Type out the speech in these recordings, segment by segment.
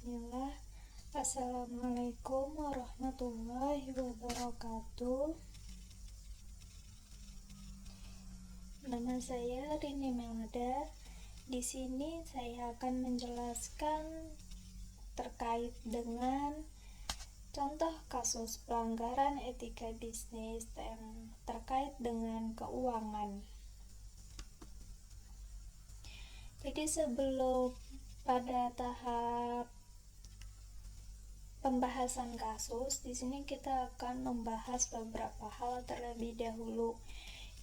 Bismillah. Assalamualaikum warahmatullahi wabarakatuh. Nama saya Rini Melda. Di sini saya akan menjelaskan terkait dengan contoh kasus pelanggaran etika bisnis yang terkait dengan keuangan. Jadi sebelum pada tahap pembahasan kasus, di sini kita akan membahas beberapa hal terlebih dahulu,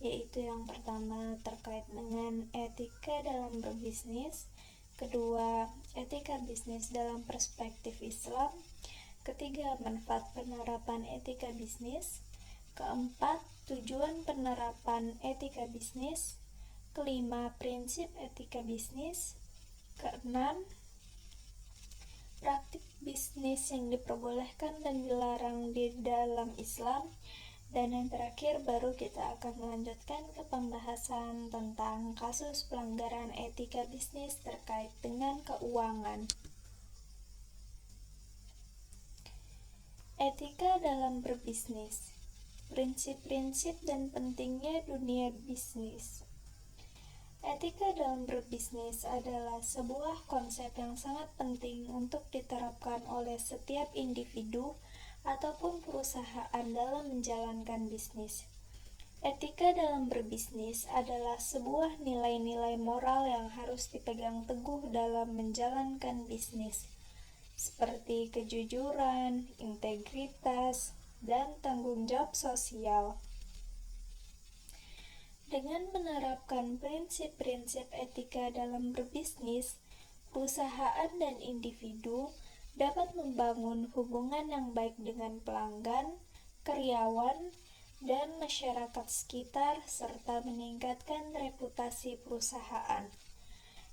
yaitu yang pertama terkait dengan etika dalam berbisnis, kedua etika bisnis dalam perspektif Islam, ketiga manfaat penerapan etika bisnis, keempat tujuan penerapan etika bisnis, kelima prinsip etika bisnis, keenam praktik bisnis yang diperbolehkan dan dilarang di dalam Islam, dan yang terakhir baru kita akan melanjutkan ke pembahasan tentang kasus pelanggaran etika bisnis terkait dengan keuangan. Etika dalam berbisnis, prinsip-prinsip dan pentingnya dunia bisnis. Etika dalam berbisnis adalah sebuah konsep yang sangat penting untuk diterapkan oleh setiap individu ataupun perusahaan dalam menjalankan bisnis. Etika dalam berbisnis adalah sebuah nilai-nilai moral yang harus dipegang teguh dalam menjalankan bisnis, seperti kejujuran, integritas, dan tanggung jawab sosial. Dengan menerapkan prinsip-prinsip etika dalam berbisnis, perusahaan dan individu dapat membangun hubungan yang baik dengan pelanggan, karyawan, dan masyarakat sekitar, serta meningkatkan reputasi perusahaan.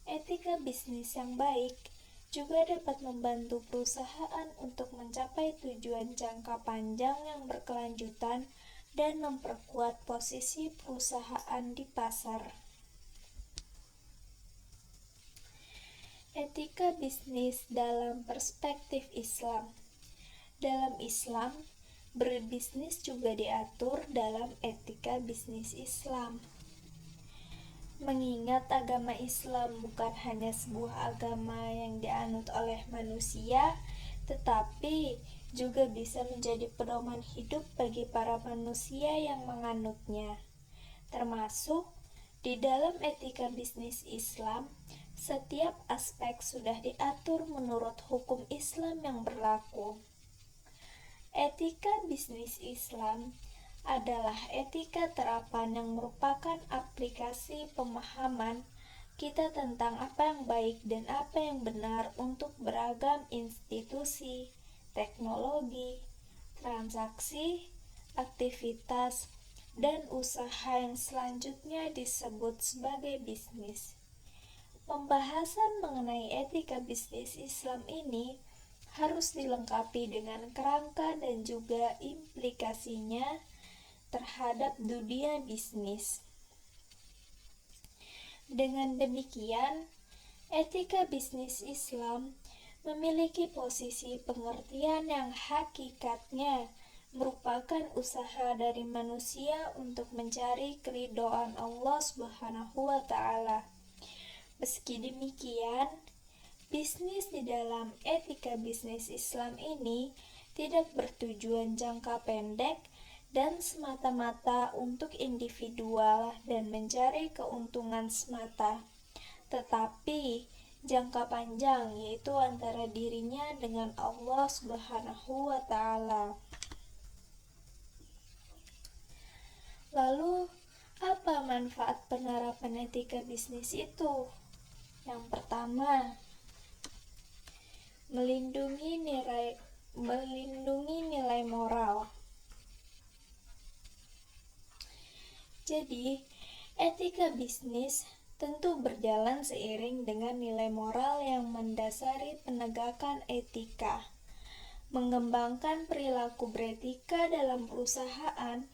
Etika bisnis yang baik juga dapat membantu perusahaan untuk mencapai tujuan jangka panjang yang berkelanjutan dan memperkuat posisi perusahaan di pasar. Etika bisnis dalam perspektif Islam. Dalam Islam, berbisnis juga diatur dalam etika bisnis Islam. Mengingat agama Islam bukan hanya sebuah agama yang dianut oleh manusia, tetapi juga bisa menjadi pedoman hidup bagi para manusia yang menganutnya. Termasuk di dalam etika bisnis Islam, setiap aspek sudah diatur menurut hukum Islam yang berlaku. Etika bisnis Islam adalah etika terapan yang merupakan aplikasi pemahaman kita tentang apa yang baik dan apa yang benar untuk beragam institusi, teknologi, transaksi, aktivitas, dan usaha yang selanjutnya disebut sebagai bisnis. Pembahasan mengenai etika bisnis Islam ini harus dilengkapi dengan kerangka dan juga implikasinya terhadap dunia bisnis. Dengan demikian, etika bisnis Islam memiliki posisi pengertian yang hakikatnya merupakan usaha dari manusia untuk mencari keridhaan Allah Subhanahu wa Ta'ala. Meski demikian, bisnis di dalam etika bisnis Islam ini tidak bertujuan jangka pendek dan semata-mata untuk individual dan mencari keuntungan semata, tetapi jangka panjang, yaitu antara dirinya dengan Allah Subhanahu wa Ta'ala. Lalu, apa manfaat penerapan etika bisnis itu? Yang pertama, melindungi nilai moral. Jadi, etika bisnis tentu berjalan seiring dengan nilai moral yang mendasari penegakan etika. Mengembangkan perilaku beretika dalam perusahaan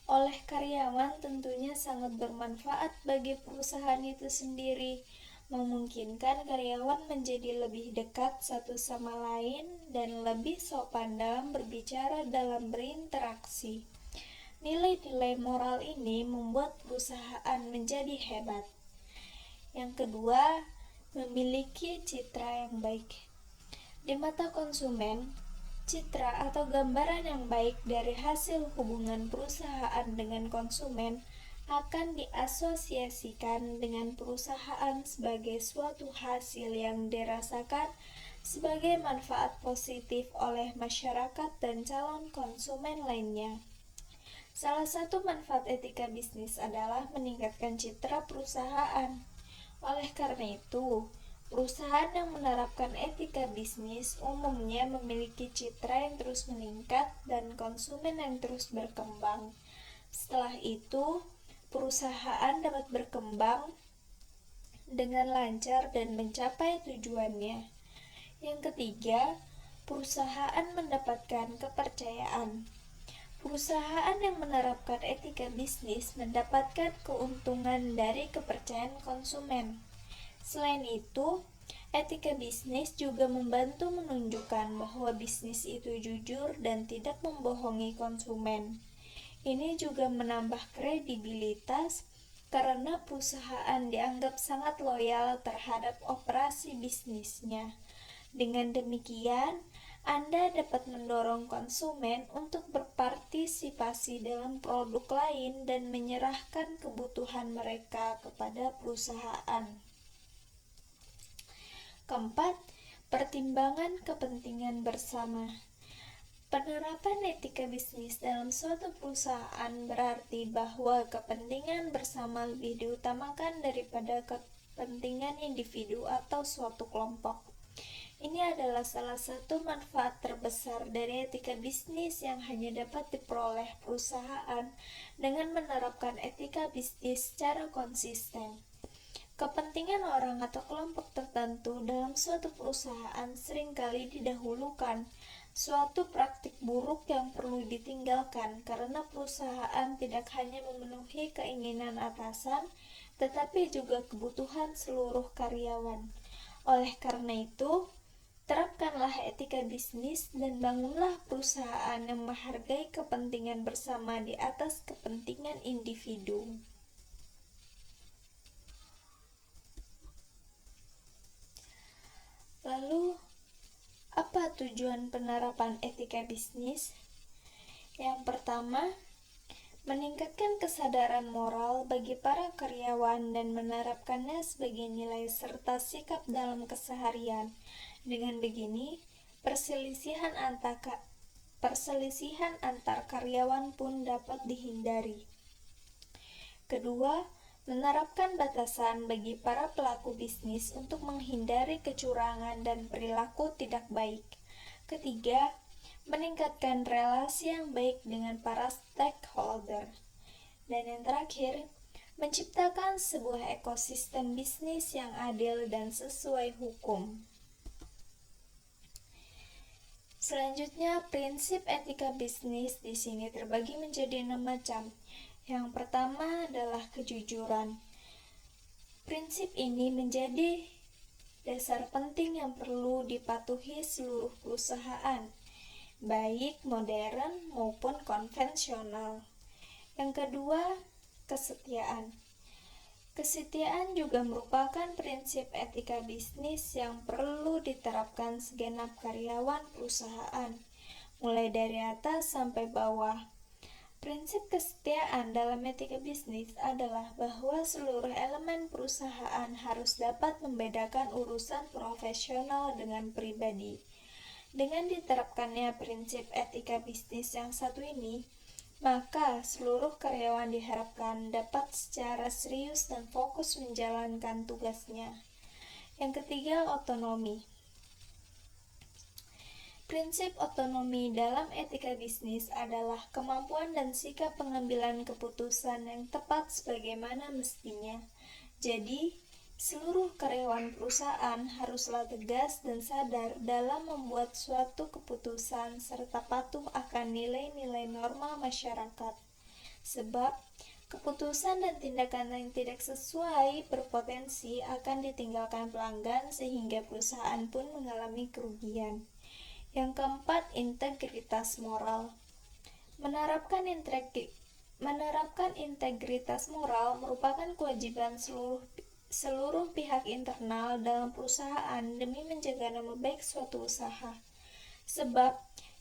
oleh karyawan tentunya sangat bermanfaat bagi perusahaan itu sendiri, memungkinkan karyawan menjadi lebih dekat satu sama lain dan lebih sopan dalam berbicara dalam berinteraksi. Nilai-nilai moral ini membuat perusahaan menjadi hebat. Yang kedua, memiliki citra yang baik. Di mata konsumen, citra atau gambaran yang baik dari hasil hubungan perusahaan dengan konsumen akan diasosiasikan dengan perusahaan sebagai suatu hasil yang dirasakan sebagai manfaat positif oleh masyarakat dan calon konsumen lainnya. Salah satu manfaat etika bisnis adalah meningkatkan citra perusahaan. Oleh karena itu, perusahaan yang menerapkan etika bisnis umumnya memiliki citra yang terus meningkat dan konsumen yang terus berkembang. Setelah itu, perusahaan dapat berkembang dengan lancar dan mencapai tujuannya. Yang ketiga, perusahaan mendapatkan kepercayaan. Perusahaan yang menerapkan etika bisnis mendapatkan keuntungan dari kepercayaan konsumen. Selain itu, etika bisnis juga membantu menunjukkan bahwa bisnis itu jujur dan tidak membohongi konsumen. Ini juga menambah kredibilitas karena perusahaan dianggap sangat loyal terhadap operasi bisnisnya. Dengan demikian, Anda dapat mendorong konsumen untuk berpartisipasi dalam produk lain dan menyerahkan kebutuhan mereka kepada perusahaan. Keempat, pertimbangan kepentingan bersama. Penerapan etika bisnis dalam suatu perusahaan berarti bahwa kepentingan bersama lebih diutamakan daripada kepentingan individu atau suatu kelompok. Ini adalah salah satu manfaat terbesar dari etika bisnis yang hanya dapat diperoleh perusahaan dengan menerapkan etika bisnis secara konsisten. Kepentingan orang atau kelompok tertentu dalam suatu perusahaan seringkali didahulukan, suatu praktik buruk yang perlu ditinggalkan karena perusahaan tidak hanya memenuhi keinginan atasan, tetapi juga kebutuhan seluruh karyawan. Oleh karena itu, terapkanlah etika bisnis dan bangunlah perusahaan yang menghargai kepentingan bersama di atas kepentingan individu. Lalu, apa tujuan penerapan etika bisnis? Yang pertama, meningkatkan kesadaran moral bagi para karyawan dan menerapkannya sebagai nilai serta sikap dalam keseharian. Dengan begini, perselisihan antar karyawan pun dapat dihindari. Kedua, menerapkan batasan bagi para pelaku bisnis untuk menghindari kecurangan dan perilaku tidak baik. Ketiga, meningkatkan relasi yang baik dengan para stakeholder. Dan yang terakhir, menciptakan sebuah ekosistem bisnis yang adil dan sesuai hukum. Selanjutnya, prinsip etika bisnis di sini terbagi menjadi 6 macam. Yang pertama adalah kejujuran. Prinsip ini menjadi dasar penting yang perlu dipatuhi seluruh perusahaan, baik modern maupun konvensional. Yang kedua, kesetiaan. Kesetiaan juga merupakan prinsip etika bisnis yang perlu diterapkan segenap karyawan perusahaan, mulai dari atas sampai bawah. Prinsip kesetiaan dalam etika bisnis adalah bahwa seluruh elemen perusahaan harus dapat membedakan urusan profesional dengan pribadi. Dengan diterapkannya prinsip etika bisnis yang satu ini, maka seluruh karyawan diharapkan dapat secara serius dan fokus menjalankan tugasnya. Yang ketiga, otonomi. Prinsip otonomi dalam etika bisnis adalah kemampuan dan sikap pengambilan keputusan yang tepat sebagaimana mestinya. Jadi, seluruh karyawan perusahaan haruslah tegas dan sadar dalam membuat suatu keputusan serta patuh akan nilai-nilai norma masyarakat. Sebab, Keputusan dan tindakan yang tidak sesuai berpotensi akan ditinggalkan pelanggan sehingga perusahaan pun mengalami kerugian. Yang keempat, integritas moral. Menerapkan integritas moral merupakan kewajiban seluruh pihak internal dalam perusahaan demi menjaga nama baik suatu usaha. Sebab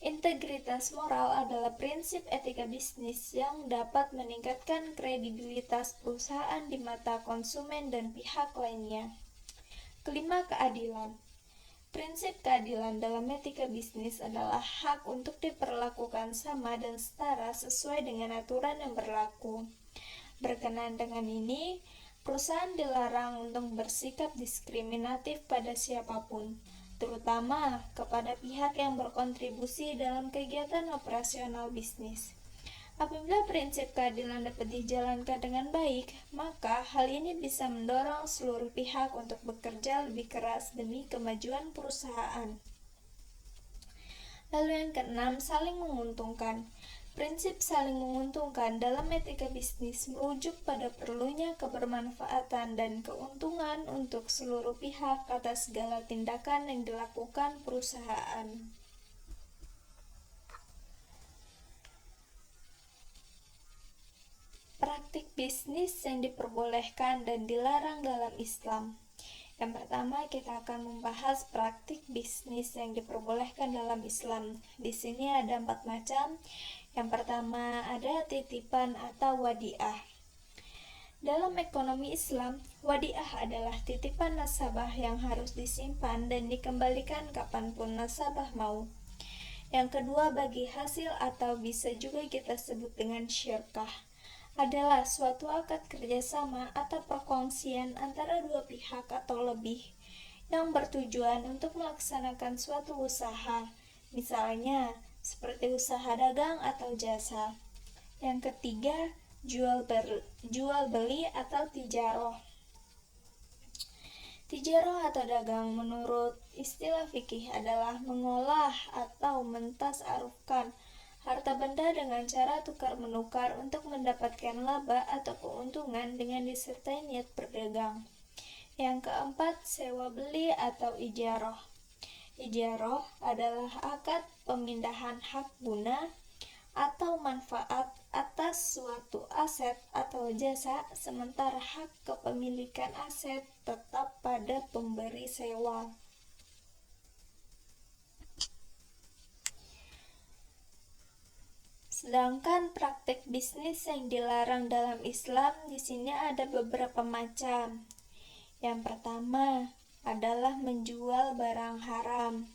integritas moral adalah prinsip etika bisnis yang dapat meningkatkan kredibilitas perusahaan di mata konsumen dan pihak lainnya. Kelima, keadilan. Prinsip keadilan dalam etika bisnis adalah hak untuk diperlakukan sama dan setara sesuai dengan aturan yang berlaku. Berkenaan dengan ini, perusahaan dilarang untuk bersikap diskriminatif pada siapapun, terutama kepada pihak yang berkontribusi dalam kegiatan operasional bisnis. Apabila prinsip keadilan dapat dijalankan dengan baik, maka hal ini bisa mendorong seluruh pihak untuk bekerja lebih keras demi kemajuan perusahaan. Lalu yang keenam, saling menguntungkan. Prinsip saling menguntungkan dalam etika bisnis merujuk pada perlunya kebermanfaatan dan keuntungan untuk seluruh pihak atas segala tindakan yang dilakukan perusahaan. Praktik bisnis yang diperbolehkan dan dilarang dalam Islam. Yang pertama, kita akan membahas praktik bisnis yang diperbolehkan dalam Islam. Di sini ada 4 macam. Yang pertama, ada titipan atau wadiah. Dalam ekonomi Islam, wadiah adalah titipan nasabah yang harus disimpan dan dikembalikan kapanpun nasabah mau. Yang kedua, bagi hasil atau bisa juga kita sebut dengan syirkah, adalah suatu akad kerjasama atau perkongsian antara dua pihak atau lebih yang bertujuan untuk melaksanakan suatu usaha, misalnya seperti usaha dagang atau jasa. Yang ketiga, jual beli atau tijaroh. Tijaroh atau dagang menurut istilah fikih adalah mengolah atau mentasarufkan harta benda dengan cara tukar-menukar untuk mendapatkan laba atau keuntungan dengan disertai niat berdagang. Yang keempat, sewa beli atau ijaroh. Ijaroh adalah akad pemindahan hak guna atau manfaat atas suatu aset atau jasa, sementara hak kepemilikan aset tetap pada pemberi sewa. Sedangkan praktek bisnis yang dilarang dalam Islam di sini ada beberapa macam. Yang pertama adalah menjual barang haram.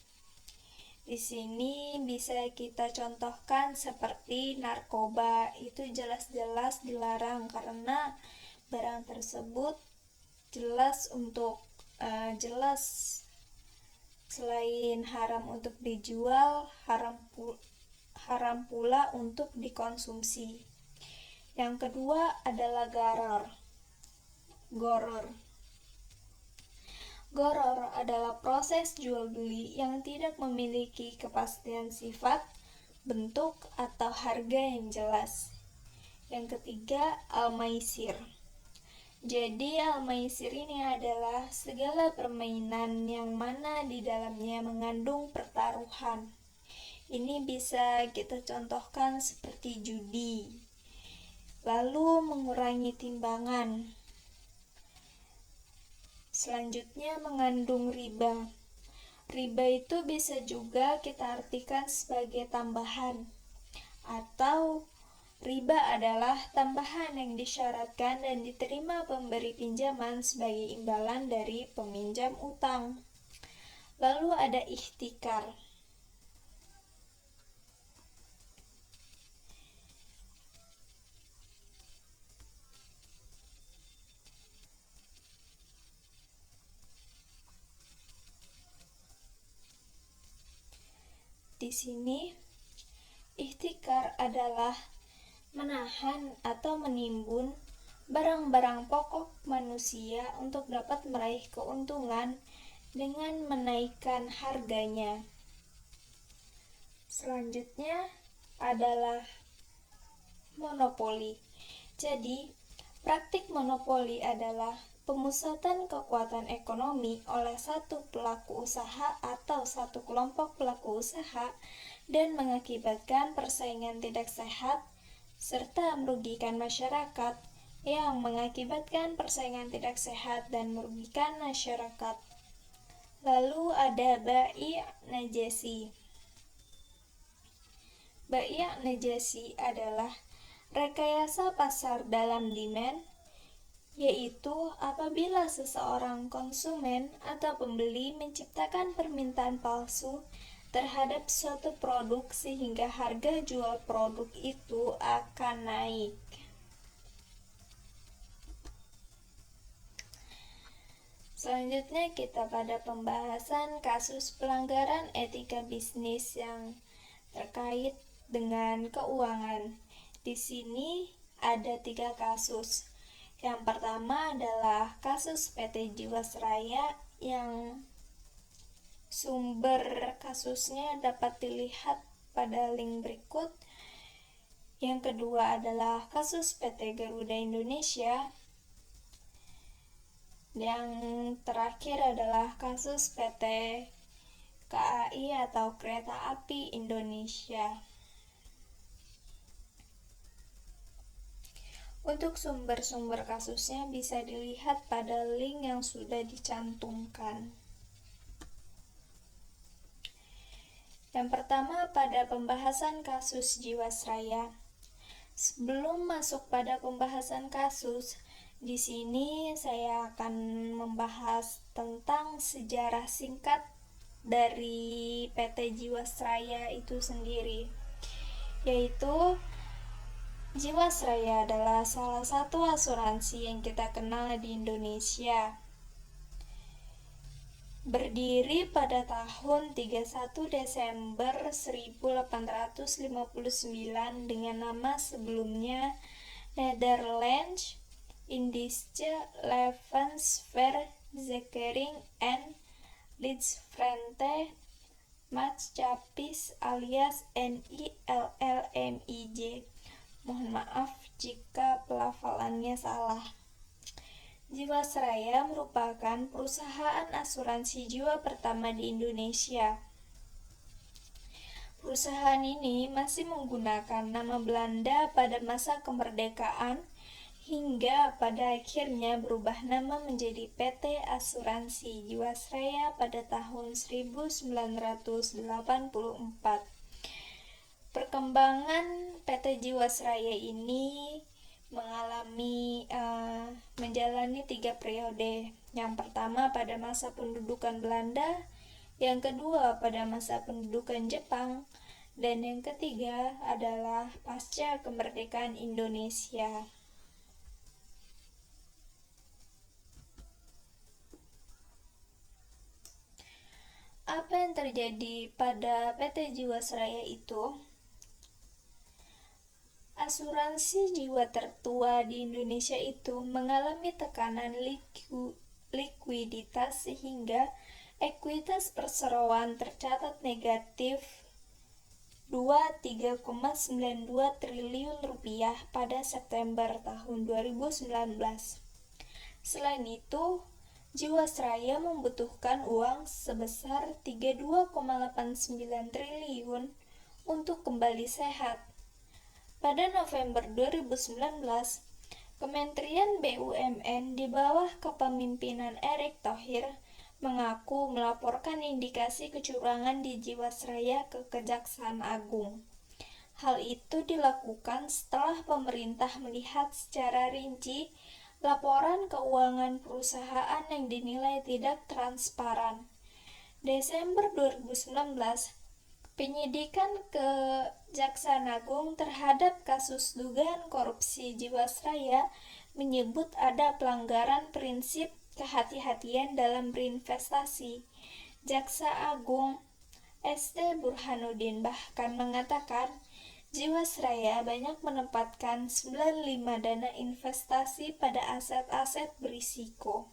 Di sini bisa kita contohkan seperti narkoba, itu jelas-jelas dilarang karena barang tersebut jelas selain haram untuk dijual, haram pula untuk dikonsumsi. Yang kedua adalah Goror adalah proses jual beli yang tidak memiliki kepastian sifat, bentuk, atau harga yang jelas. Yang ketiga, al-maisir. Jadi al-maisir ini adalah segala permainan yang mana di dalamnya mengandung pertaruhan. Ini bisa kita contohkan seperti judi. Lalu mengurangi timbangan. Selanjutnya mengandung riba. Riba itu bisa juga kita artikan sebagai tambahan, atau riba adalah tambahan yang disyaratkan dan diterima pemberi pinjaman sebagai imbalan dari peminjam utang. Lalu ada ihtikar. Di sini, ihtikar adalah menahan atau menimbun barang-barang pokok manusia untuk dapat meraih keuntungan dengan menaikkan harganya. Selanjutnya adalah monopoli. Jadi, praktik monopoli adalah pemusatan kekuatan ekonomi oleh satu pelaku usaha atau satu kelompok pelaku usaha dan mengakibatkan persaingan tidak sehat serta merugikan masyarakat yang mengakibatkan persaingan tidak sehat dan merugikan masyarakat. Lalu ada bai' najasi. Bai' najasi adalah rekayasa pasar dalam demand, yaitu apabila seseorang konsumen atau pembeli menciptakan permintaan palsu terhadap suatu produk sehingga harga jual produk itu akan naik. Selanjutnya kita pada pembahasan kasus pelanggaran etika bisnis yang terkait dengan keuangan. Di sini ada 3 kasus. Yang pertama adalah kasus PT Jiwasraya yang sumber kasusnya dapat dilihat pada link berikut. Yang kedua adalah kasus PT Garuda Indonesia. Yang terakhir adalah kasus PT KAI atau Kereta Api Indonesia. Untuk sumber-sumber kasusnya bisa dilihat pada link yang sudah dicantumkan. Yang pertama pada pembahasan kasus Jiwasraya. Sebelum masuk pada pembahasan kasus, di sini saya akan membahas tentang sejarah singkat dari PT Jiwasraya itu sendiri, yaitu Jiwasraya adalah salah satu asuransi yang kita kenal di Indonesia. Berdiri pada tahun 31 Desember 1859 dengan nama sebelumnya Nederlands Indische Levensverzekering en Lidsvrente Maatschappij alias NILLMIJ. Mohon maaf jika pelafalannya salah. Jiwasraya merupakan perusahaan asuransi jiwa pertama di Indonesia. Perusahaan ini masih menggunakan nama Belanda pada masa kemerdekaan hingga pada akhirnya berubah nama menjadi PT Asuransi Jiwasraya pada tahun 1984. Perkembangan PT Jiwasraya ini menjalani 3 periode. Yang pertama pada masa pendudukan Belanda, yang kedua pada masa pendudukan Jepang, dan yang ketiga adalah pasca kemerdekaan Indonesia. Apa yang terjadi pada PT Jiwasraya itu? Asuransi jiwa tertua di Indonesia itu mengalami tekanan likuiditas sehingga ekuitas perseroan tercatat negatif Rp23,92 triliun pada September tahun 2019. Selain itu, Jiwasraya membutuhkan uang sebesar Rp32,89 triliun untuk kembali sehat. Pada November 2019, Kementerian BUMN di bawah kepemimpinan Erick Thohir mengaku melaporkan indikasi kecurangan di Jiwasraya ke Kejaksaan Agung. Hal itu dilakukan setelah pemerintah melihat secara rinci laporan keuangan perusahaan yang dinilai tidak transparan. Desember 2019, penyidikan Kejaksaan Agung terhadap kasus dugaan korupsi Jiwasraya menyebut ada pelanggaran prinsip kehati-hatian dalam berinvestasi. Jaksa Agung SD Burhanuddin bahkan mengatakan Jiwasraya banyak menempatkan 95 dana investasi pada aset-aset berisiko.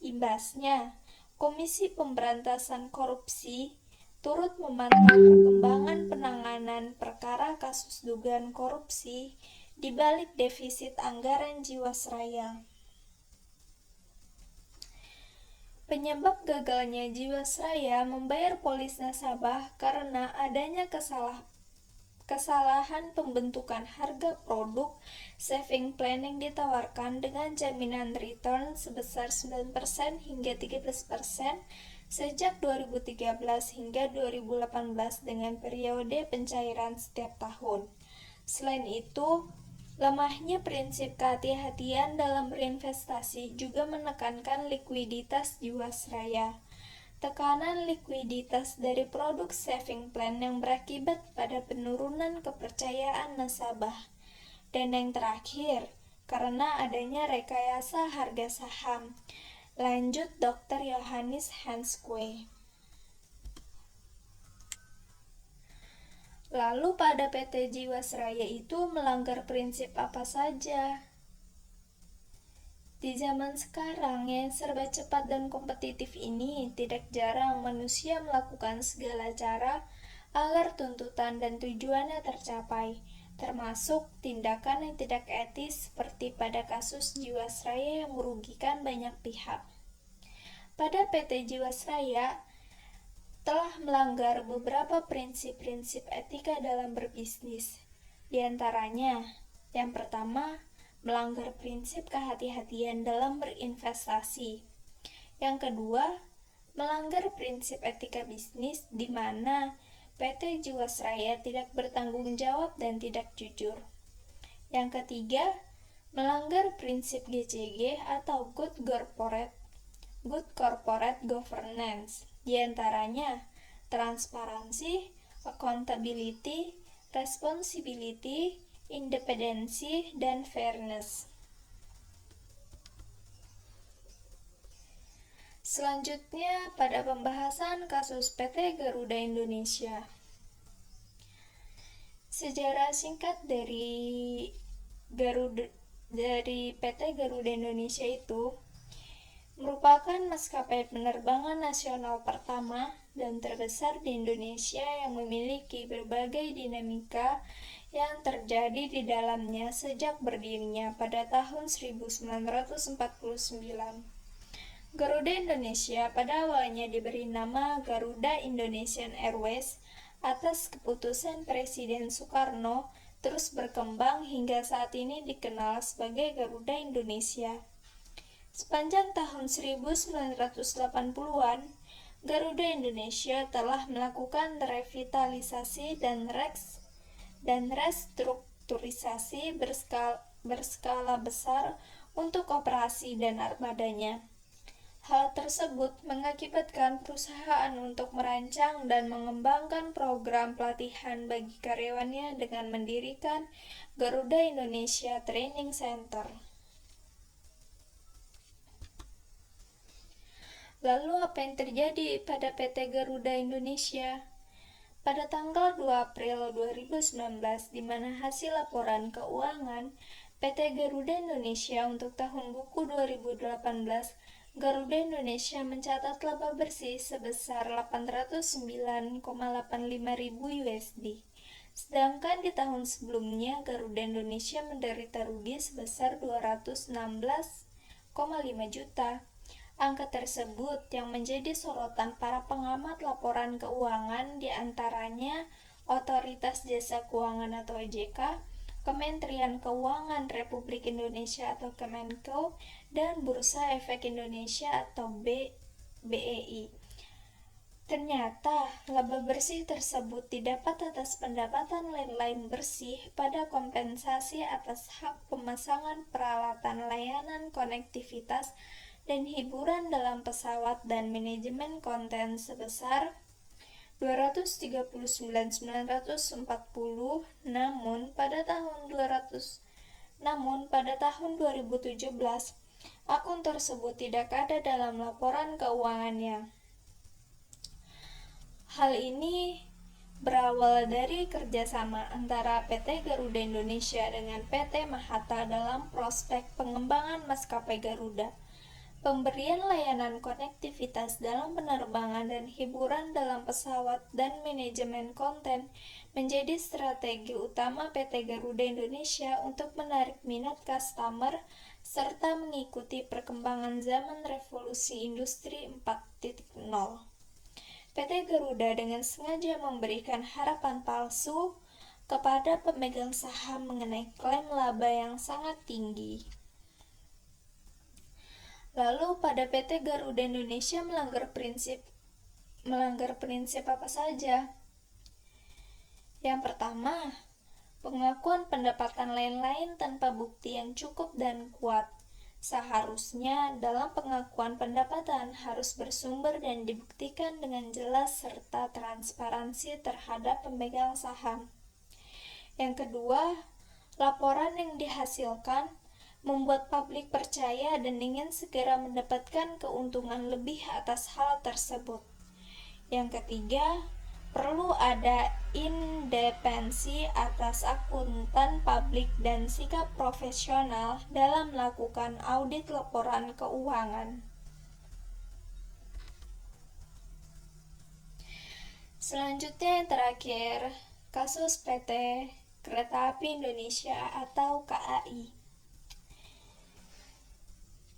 Imbasnya, Komisi Pemberantasan Korupsi turut memantau perkembangan penanganan perkara kasus dugaan korupsi di balik defisit anggaran Jiwasraya. Penyebab gagalnya Jiwasraya membayar polis nasabah karena adanya kesalahan pembentukan harga produk saving plan yang ditawarkan dengan jaminan return sebesar 9% hingga 13% sejak 2013 hingga 2018 dengan periode pencairan setiap tahun. Selain itu, lemahnya prinsip kehati-hatian dalam berinvestasi juga menekankan likuiditas Jiwasraya. Tekanan likuiditas dari produk saving plan yang berakibat pada penurunan kepercayaan nasabah. Dan yang terakhir, karena adanya rekayasa harga saham. Lanjut Dr. Johannes Hanskwe. Lalu pada PT Jiwasraya itu melanggar prinsip apa saja? Di zaman sekarang yang serba cepat dan kompetitif ini, tidak jarang manusia melakukan segala cara agar tuntutan dan tujuannya tercapai, termasuk tindakan yang tidak etis seperti pada kasus Jiwasraya yang merugikan banyak pihak. Pada PT Jiwasraya telah melanggar beberapa prinsip-prinsip etika dalam berbisnis. Di antaranya, yang pertama, melanggar prinsip kehati-hatian dalam berinvestasi. Yang kedua, melanggar prinsip etika bisnis di mana PT Jiwasraya tidak bertanggung jawab dan tidak jujur. Yang ketiga, melanggar prinsip GCG atau Good Corporate Governance. Di antaranya, transparansi, accountability, responsibility, independensi, dan fairness. Selanjutnya, pada pembahasan kasus PT Garuda Indonesia. Sejarah singkat dari PT Garuda Indonesia itu merupakan maskapai penerbangan nasional pertama dan terbesar di Indonesia yang memiliki berbagai dinamika yang terjadi di dalamnya sejak berdirinya pada tahun 1949. Garuda Indonesia pada awalnya diberi nama Garuda Indonesian Airways atas keputusan Presiden Soekarno, terus berkembang hingga saat ini dikenal sebagai Garuda Indonesia. Sepanjang tahun 1980-an, Garuda Indonesia telah melakukan revitalisasi dan restrukturisasi berskala besar untuk operasi dan armadanya. Hal tersebut mengakibatkan perusahaan untuk merancang dan mengembangkan program pelatihan bagi karyawannya dengan mendirikan Garuda Indonesia Training Center. Lalu apa yang terjadi pada PT Garuda Indonesia? Pada tanggal 2 April 2019, di mana hasil laporan keuangan PT Garuda Indonesia untuk tahun buku 2018, Garuda Indonesia mencatat laba bersih sebesar 809,85 ribu USD. Sedangkan di tahun sebelumnya, Garuda Indonesia menderita rugi sebesar 216,5 juta. Angka tersebut yang menjadi sorotan para pengamat laporan keuangan diantaranya Otoritas Jasa Keuangan atau OJK, Kementerian Keuangan Republik Indonesia atau Kemenko, dan Bursa Efek Indonesia atau BEI. Ternyata, laba bersih tersebut didapat atas pendapatan lain-lain bersih pada kompensasi atas hak pemasangan peralatan layanan konektivitas dan hiburan dalam pesawat dan manajemen konten sebesar 239.940, namun pada tahun 2017 akun tersebut tidak ada dalam laporan keuangannya. Hal ini berawal dari kerjasama antara PT Garuda Indonesia dengan PT Mahata dalam prospek pengembangan maskapai Garuda. pemberian layanan konektivitas dalam penerbangan dan hiburan dalam pesawat, dan manajemen konten menjadi strategi utama PT Garuda Indonesia untuk menarik minat customer serta mengikuti perkembangan zaman revolusi industri 4.0. PT Garuda dengan sengaja memberikan harapan palsu kepada pemegang saham mengenai klaim laba yang sangat tinggi. Lalu pada PT Garuda Indonesia melanggar prinsip apa saja? Yang pertama, pengakuan pendapatan lain-lain tanpa bukti yang cukup dan kuat. Seharusnya dalam pengakuan pendapatan harus bersumber dan dibuktikan dengan jelas serta transparansi terhadap pemegang saham. Yang kedua, laporan yang dihasilkan membuat publik percaya dan ingin segera mendapatkan keuntungan lebih atas hal tersebut. Yang ketiga, perlu ada independensi atas akuntan publik dan sikap profesional dalam melakukan audit laporan keuangan. Selanjutnya yang terakhir, kasus PT Kereta Api Indonesia atau KAI.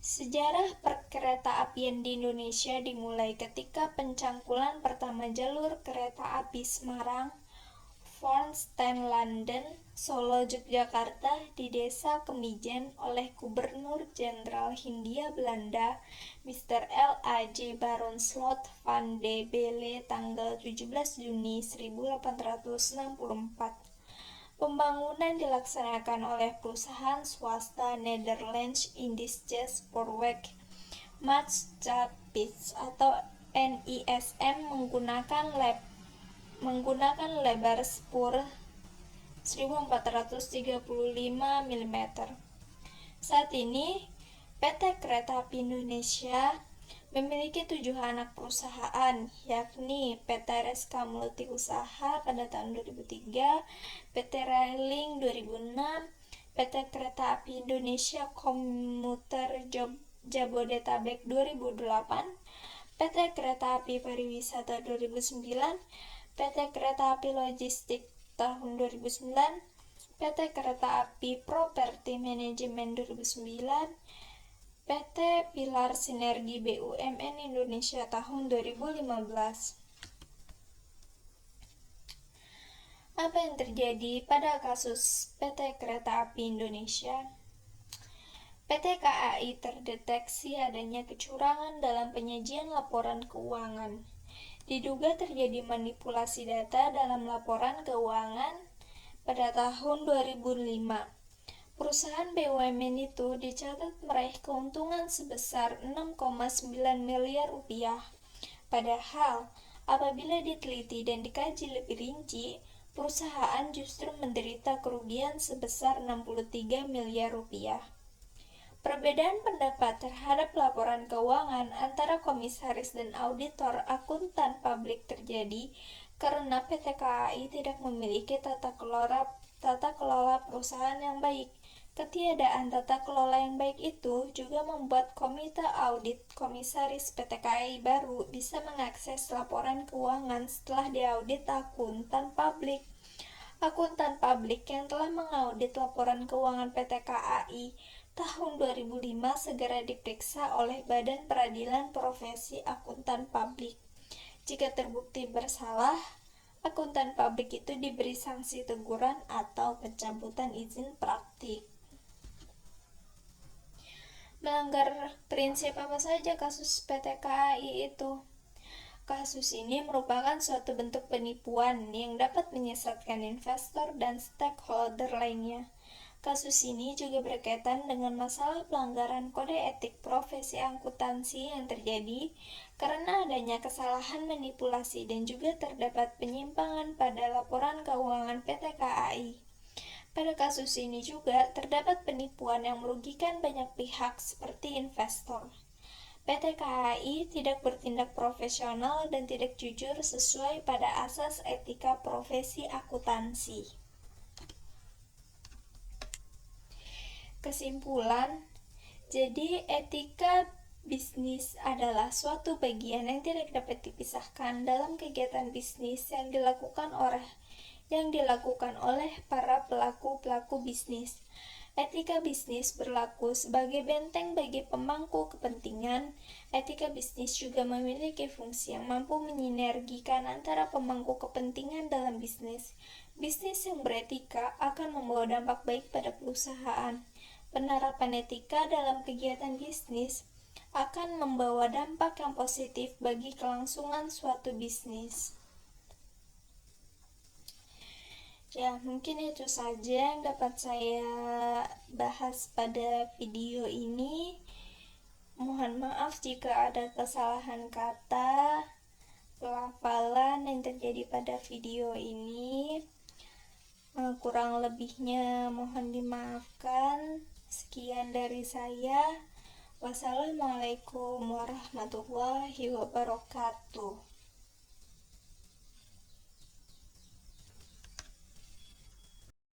Sejarah perkereta-apian di Indonesia dimulai ketika pencangkulan pertama jalur kereta api Semarang, Vonsten Landen, Solo, Yogyakarta di Desa Kemijen oleh Gubernur Jenderal Hindia Belanda Mr. L.A.J. Baron Slot van de Belle tanggal 17 Juni 1864. Pembangunan dilaksanakan oleh perusahaan swasta Nederlands Indische Spoorweg Maatschappij atau NISM menggunakan lebar spur 1435 mm. Saat ini, PT Kereta Api Indonesia memiliki 7 anak perusahaan, yakni PT Reska Multi Usaha pada tahun 2003, PT Railing 2006, PT Kereta Api Indonesia Komuter Jabodetabek 2008, PT Kereta Api Pariwisata 2009, PT Kereta Api Logistik tahun 2009, PT Kereta Api Properti Manajemen 2009, PT Pilar Sinergi BUMN Indonesia tahun 2015. Apa yang terjadi pada kasus PT Kereta Api Indonesia? PT KAI terdeteksi adanya kecurangan dalam penyajian laporan keuangan. Diduga terjadi manipulasi data dalam laporan keuangan pada tahun 2005. Perusahaan BUMN itu dicatat meraih keuntungan sebesar 6,9 miliar rupiah. Padahal, apabila diteliti dan dikaji lebih rinci, perusahaan justru menderita kerugian sebesar 63 miliar rupiah. Perbedaan pendapat terhadap laporan keuangan antara komisaris dan auditor akuntan publik terjadi karena PT KAI tidak memiliki tata kelola perusahaan yang baik. Ketiadaan tata kelola yang baik itu juga membuat Komite Audit Komisaris PT KAI baru bisa mengakses laporan keuangan setelah diaudit akuntan publik. Akuntan publik yang telah mengaudit laporan keuangan PT KAI tahun 2005 segera diperiksa oleh Badan Peradilan Profesi Akuntan Publik. Jika terbukti bersalah, akuntan publik itu diberi sanksi teguran atau pencabutan izin praktik. Melanggar prinsip apa saja kasus PT KAI itu? Kasus ini merupakan suatu bentuk penipuan yang dapat menyesatkan investor dan stakeholder lainnya. Kasus ini juga berkaitan dengan masalah pelanggaran kode etik profesi akuntansi yang terjadi karena adanya kesalahan manipulasi dan juga terdapat penyimpangan pada laporan keuangan PT KAI. Pada kasus ini juga terdapat penipuan yang merugikan banyak pihak seperti investor. PT KAI tidak bertindak profesional dan tidak jujur sesuai pada asas etika profesi akuntansi. Kesimpulan, jadi etika Bisnis adalah suatu bagian yang tidak dapat dipisahkan dalam kegiatan bisnis yang dilakukan oleh para pelaku bisnis. Etika bisnis berlaku sebagai benteng bagi pemangku kepentingan. Etika bisnis juga memiliki fungsi yang mampu menyinergikan antara pemangku kepentingan dalam bisnis. Bisnis yang beretika akan membawa dampak baik pada perusahaan. Penerapan etika dalam kegiatan bisnis akan membawa dampak yang positif bagi kelangsungan suatu bisnis. Ya, mungkin itu saja yang dapat saya bahas pada video ini. Mohon maaf jika ada kesalahan kata, pelafalan yang terjadi pada video ini. Kurang lebihnya mohon dimaafkan. Sekian dari saya. Wassalamualaikum warahmatullahi wabarakatuh.